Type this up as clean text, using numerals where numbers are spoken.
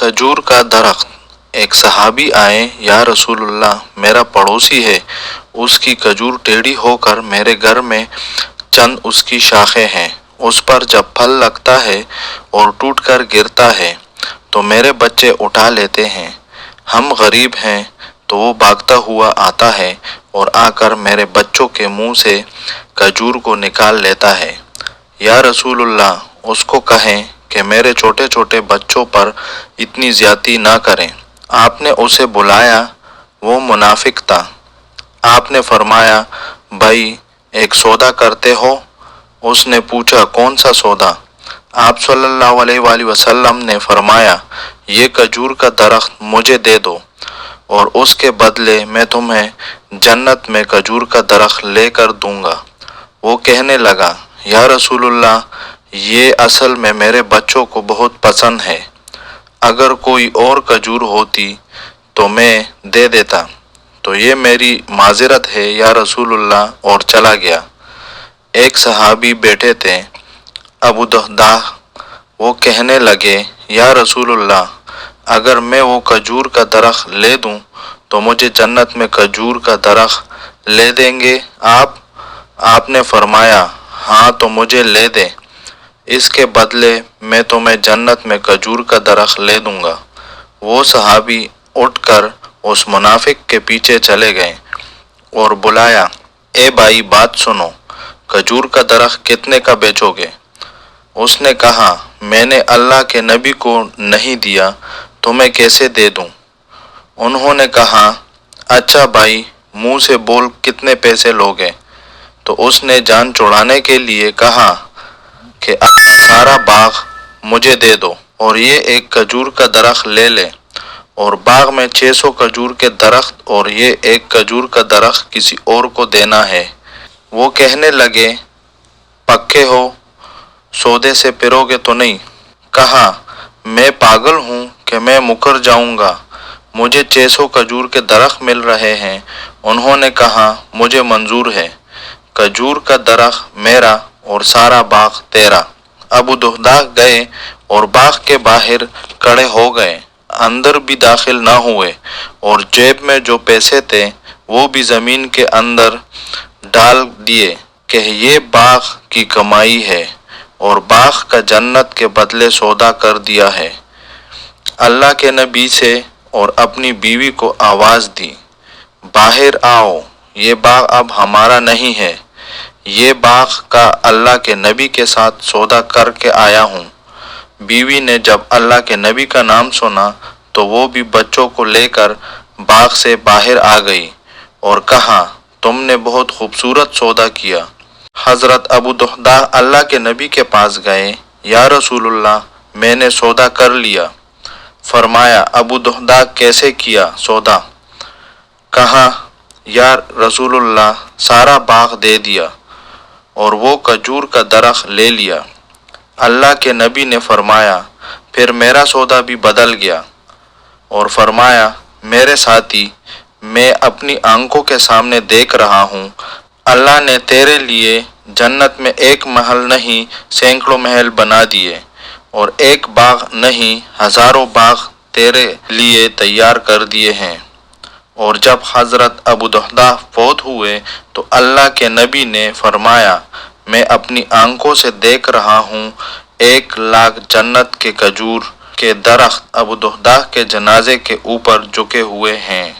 खजूर का दरख्त। एक सहाबी आए, या रसूलुल्लाह, मेरा पड़ोसी है, उसकी खजूर टेढ़ी होकर मेरे घर में चंद उसकी शाखें हैं, उस पर जब फल लगता है और टूटकर गिरता है तो मेरे बच्चे उठा लेते हैं। हम गरीब हैं तो वो भागता हुआ आता है और आकर मेरे बच्चों के मुंह से खजूर को निकाल लेता है। या रसूलुल्लाह, उसको कहें कि मेरे छोटे छोटे बच्चों पर इतनी ज्यादती ना करें। आपने उसे बुलाया, वो मुनाफिक था। आपने फरमाया, भाई एक सौदा करते हो? उसने पूछा, कौन सा सौदा? आप सल्लल्लाहु अलैहि वसल्लम ने फरमाया, ये खजूर का दरख्त मुझे दे दो और उसके बदले मैं तुम्हें जन्नत में खजूर का दरख्त लेकर दूंगा। वो कहने लगा, या रसूलुल्लाह, ये असल में मेरे बच्चों को बहुत पसंद है, अगर कोई और खजूर होती तो मैं दे देता, तो ये मेरी माज़रत है या रसूलुल्लाह, और चला गया। एक सहाबी बैठे थे, अबू दहदाह, वो कहने लगे, या रसूलुल्लाह, अगर मैं वो खजूर का दरख्त ले दूं तो मुझे जन्नत में खजूर का दरख्त ले देंगे आप? आपने फरमाया, हाँ, तो मुझे ले दे, इसके बदले मैं तुम्हें जन्नत में खजूर का दरख्त ले दूंगा। वो सहाबी उठकर उस मुनाफिक के पीछे चले गए और बुलाया, ए भाई, बात सुनो, खजूर का दरख्त कितने का बेचोगे? उसने कहा, मैंने अल्लाह के नबी को नहीं दिया तो मैं कैसे दे दूं? उन्होंने कहा, अच्छा भाई, मुंह से बोल, कितने पैसे लोगे? तो उसने जान छुड़ाने के लिए कहा कि अपना सारा बाग मुझे दे दो और ये एक खजूर का दरख्त ले ले, और बाग में 600 खजूर के दरख्त और ये एक खजूर का दरख्त किसी और को देना है। वो कहने लगे, पक्के हो, सौदे से फिरोगे तो नहीं? कहा, मैं पागल हूँ कि मैं मुकर जाऊँगा, मुझे 600 खजूर के दरख्त मिल रहे हैं। उन्होंने कहा, मुझे मंजूर है, खजूर का दरख्त मेरा और सारा बाग तेरा। अबू दहदाह गए और बाग के बाहर खड़े हो गए, अंदर भी दाखिल ना हुए और जेब में जो पैसे थे वो भी ज़मीन के अंदर डाल दिए कि ये बाग की कमाई है और बाग का जन्नत के बदले सौदा कर दिया है। अल्लाह के नबी से और अपनी बीवी को आवाज़ दी, बाहर आओ, ये बाग अब हमारा नहीं है, ये बाग का अल्लाह के नबी के साथ सौदा करके आया हूँ। बीवी ने जब अल्लाह के नबी का नाम सुना तो वो भी बच्चों को लेकर बाग से बाहर आ गई और कहा, तुमने बहुत खूबसूरत सौदा किया। हज़रत अबू दहदाह अल्लाह के नबी के पास गए, या रसूलुल्लाह, मैंने सौदा कर लिया। फरमाया, अबू दहदाह, कैसे किया सौदा? कहा, या रसूलुल्लाह, सारा बाग दे दिया और वो खजूर का दरख्त ले लिया। अल्लाह के नबी ने फरमाया, फिर मेरा सौदा भी बदल गया, और फरमाया, मेरे साथी, मैं अपनी आंखों के सामने देख रहा हूँ, अल्लाह ने तेरे लिए जन्नत में एक महल नहीं सैकड़ों महल बना दिए और एक बाग नहीं हज़ारों बाग तेरे लिए तैयार कर दिए हैं। और जब हज़रत अबू दहदाह फौत हुए तो अल्लाह के नबी ने फरमाया, मैं अपनी आंखों से देख रहा हूँ 1 लाख जन्नत के खजूर के दरख्त अबू दहदाह के जनाजे के ऊपर झुके हुए हैं।